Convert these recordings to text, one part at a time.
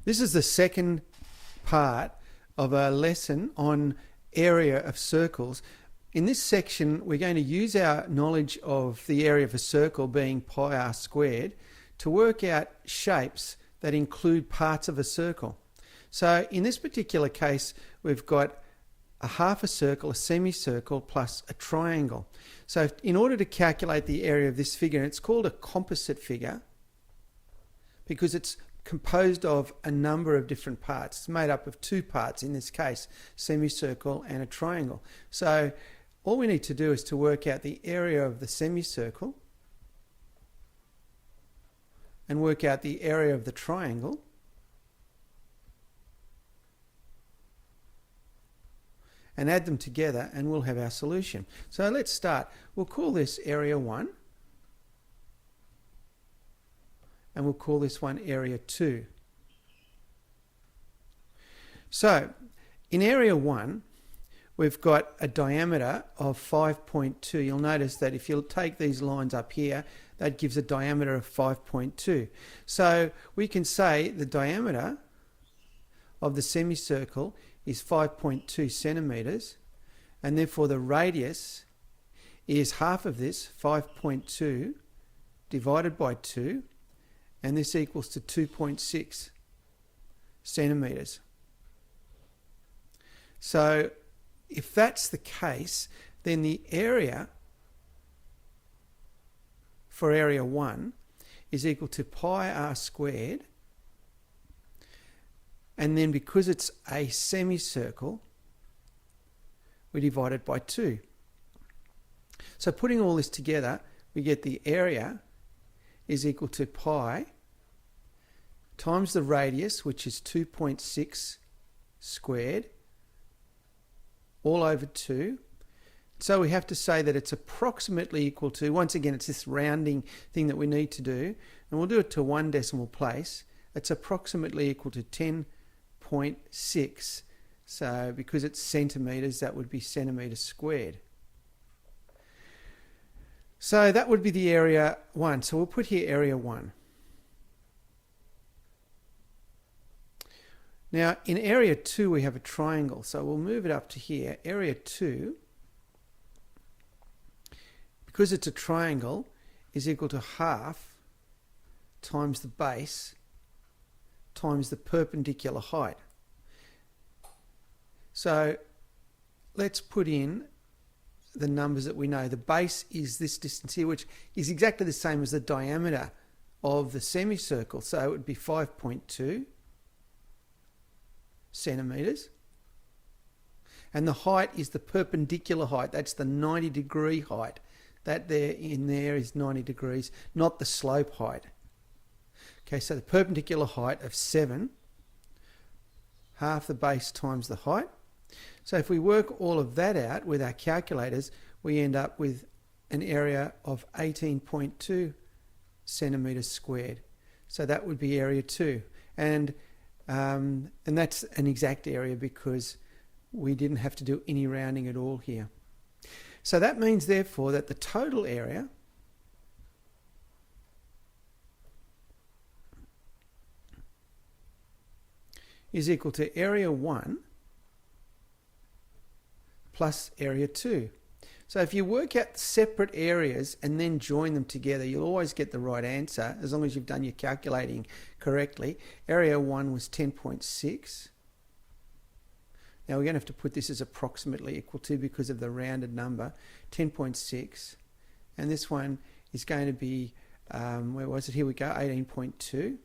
This is the second part of a lesson on area of circles. In this section, we're going to use our knowledge of the area of a circle being pi r squared to work out shapes that include parts of a circle. So in this particular case, we've got a half a circle, a semicircle, plus a triangle. So in order to calculate the area of this figure, it's called a composite figure because it's composed of a number of different parts. It's made up of two parts in this case, semicircle and a triangle. So all we need to do is to work out the area of the semicircle and work out the area of the triangle, and add them together and we'll have our solution. So let's start. We'll call this area 1 and we'll call this one area 2. So in area 1 we've got a diameter of 5.2. You'll notice that if you'll take these lines up here, that gives a diameter of 5.2. So we can say the diameter of the semicircle is 5.2 centimeters, and therefore the radius is half of this, 5.2 divided by 2, and this equals to 2.6 centimeters. So if that's the case, then the area for area 1 is equal to pi r squared, and then because it's a semicircle, we divide it by 2. So putting all this together, we get the area is equal to pi times the radius, which is 2.6 squared, all over 2. So we have to say that it's approximately equal to, once again, it's this rounding thing that we need to do, and we'll do it to one decimal place. It's approximately equal to 10.6. So because it's centimeters, that would be centimeters squared. So that would be the area 1. So we'll put here area 1. Now in area 2 we have a triangle, so we'll move it up to here. Area 2, because it's a triangle, is equal to half times the base times the perpendicular height. So let's put in the numbers that we know. The base is this distance here, which is exactly the same as the diameter of the semicircle. So it would be 5.2 centimeters. And the height is the perpendicular height. That's the 90-degree height. That there in there is 90 degrees, not the slope height. Okay, so the perpendicular height of 7, half the base times the height. So if we work all of that out with our calculators, we end up with an area of 18.2 centimeters squared. So that would be area 2. And that's an exact area because we didn't have to do any rounding at all here. So that means therefore that the total area is equal to area 1 plus area 2. So if you work out separate areas and then join them together, you'll always get the right answer as long as you've done your calculating correctly. Area 1 was 10.6. Now we're going to have to put this as approximately equal to because of the rounded number, 10.6. And this one is going to be, where was it? Here we go, 18.2.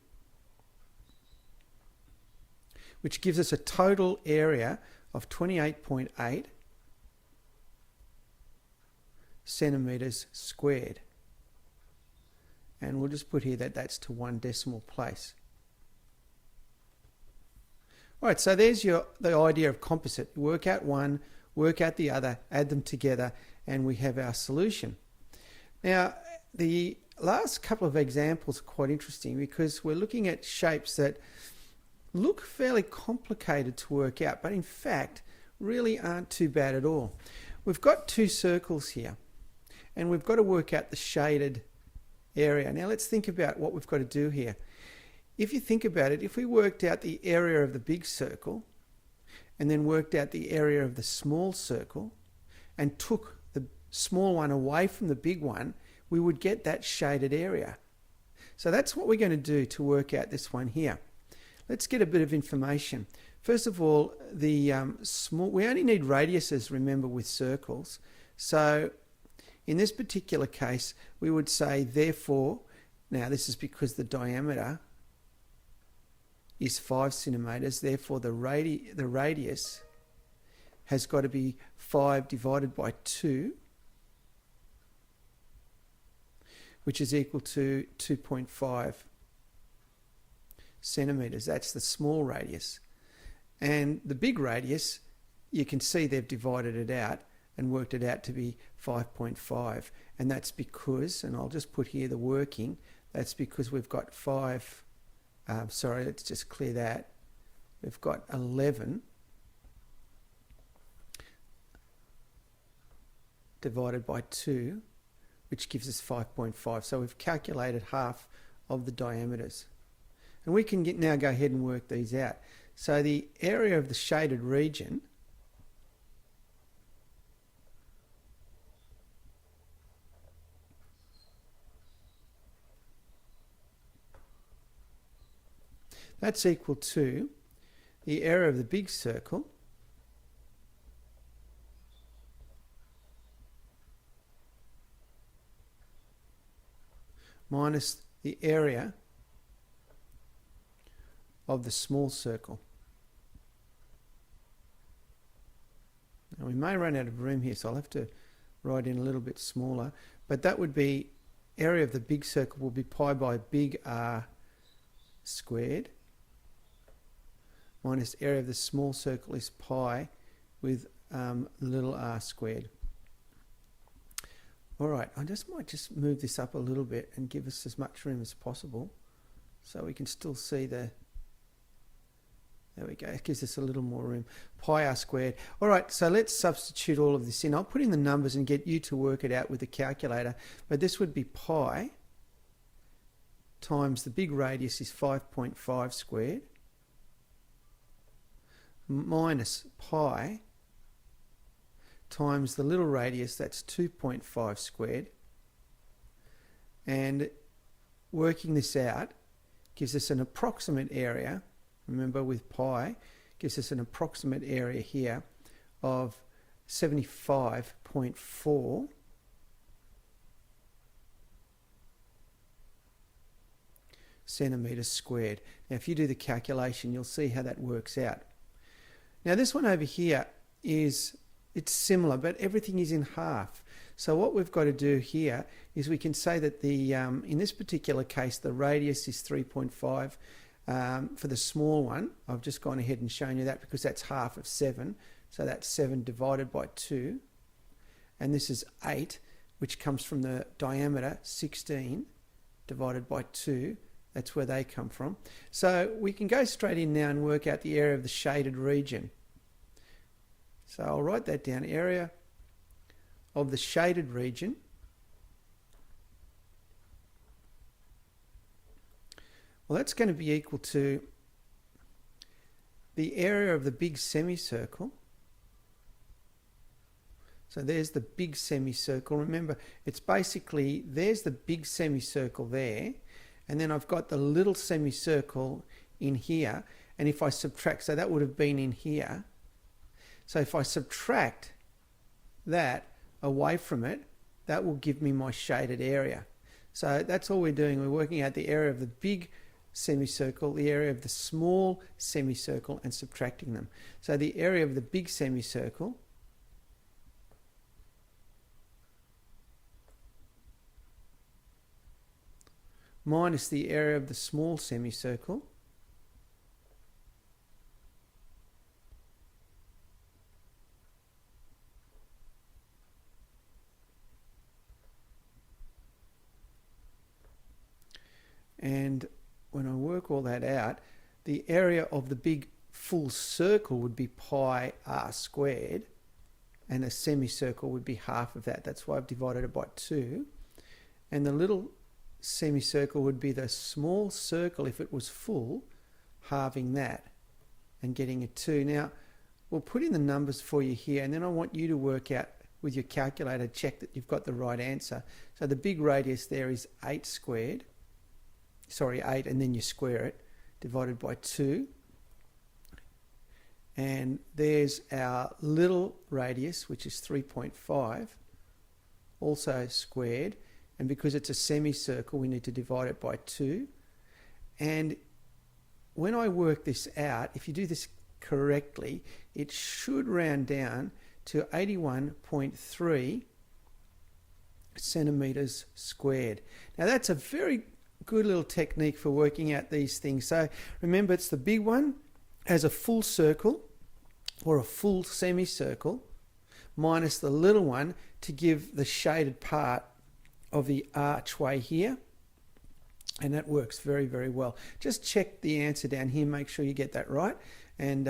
Which gives us a total area of 28.8 centimeters squared. And we'll just put here that that's to one decimal place. All right, so there's the idea of composite. Work out one, work out the other, add them together, and we have our solution. Now, the last couple of examples are quite interesting because we're looking at shapes that look fairly complicated to work out, but in fact really aren't too bad at all. We've got two circles here, and we've got to work out the shaded area. Now let's think about what we've got to do here. if you think about it, if we worked out the area of the big circle and then worked out the area of the small circle and took the small one away from the big one, we would get that shaded area. So that's what we're going to do to work out this one here. Let's get a bit of information. First of all, the we only need radiuses, remember, with circles. So in this particular case, we would say, therefore, now this is because the diameter is 5 centimeters, therefore the radius has got to be 5 divided by 2, which is equal to 2.5 centimeters. That's the small radius. And the big radius, you can see they've divided it out and worked it out to be 5.5. And that's because, and I'll just put here the working, that's because we've got 5, sorry, let's just clear that. We've got 11 divided by 2, which gives us 5.5. So we've calculated half of the diameters. And we can now go ahead and work these out. So the area of the shaded region that's equal to the area of the big circle minus the area of the small circle. Now we may run out of room here, so I'll have to write in a little bit smaller, but that would be area of the big circle will be pi by big R squared minus area of the small circle is pi with little r squared. Alright, I might just move this up a little bit and give us as much room as possible so we can still see the, there we go, it gives us a little more room. Pi r squared. Alright, so let's substitute all of this in. I'll put in the numbers and get you to work it out with the calculator, but this would be pi times the big radius is 5.5 squared minus pi times the little radius, that's 2.5 squared, and working this out gives us an approximate area, remember with pi, gives us an approximate area here of 75.4 centimeters squared. Now if you do the calculation, you'll see how that works out. Now this one over here is, it's similar, but everything is in half. So what we've got to do here is we can say that the in this particular case the radius is 3.5 for the small one. I've just gone ahead and shown you that because that's half of 7. So that's 7 divided by 2. And this is 8, which comes from the diameter 16 divided by 2. That's where they come from. So we can go straight in now and work out the area of the shaded region. So I'll write that down, area of the shaded region well, that's going to be equal to the area of the big semicircle. So there's the big semicircle. Remember, it's basically, there's the big semicircle there, and then I've got the little semicircle in here, and if I subtract, so that would have been in here. So if I subtract that away from it, that will give me my shaded area. So that's all we're doing. We're working out the area of the big semicircle, the area of the small semicircle, and subtracting them. So the area of the big semicircle minus the area of the small semicircle and when I work all that out, the area of the big full circle would be pi r squared, and a semicircle would be half of that. That's why I've divided it by 2. And the little semicircle would be the small circle if it was full, halving that and getting a 2. Now, we'll put in the numbers for you here, and then I want you to work out with your calculator, check that you've got the right answer. So the big radius there is 8 squared. Sorry, 8, and then you square it, divided by 2. And there's our little radius, which is 3.5, also squared. And because it's a semicircle, we need to divide it by 2. And when I work this out, if you do this correctly, it should round down to 81.3 centimetres squared. Now that's a very good little technique for working out these things. So remember, it's the big one as a full circle or a full semicircle minus the little one to give the shaded part of the archway here. And that works very, very well. Just check the answer down here, make sure you get that right. And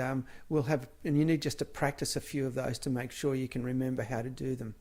you need just to practice a few of those to make sure you can remember how to do them.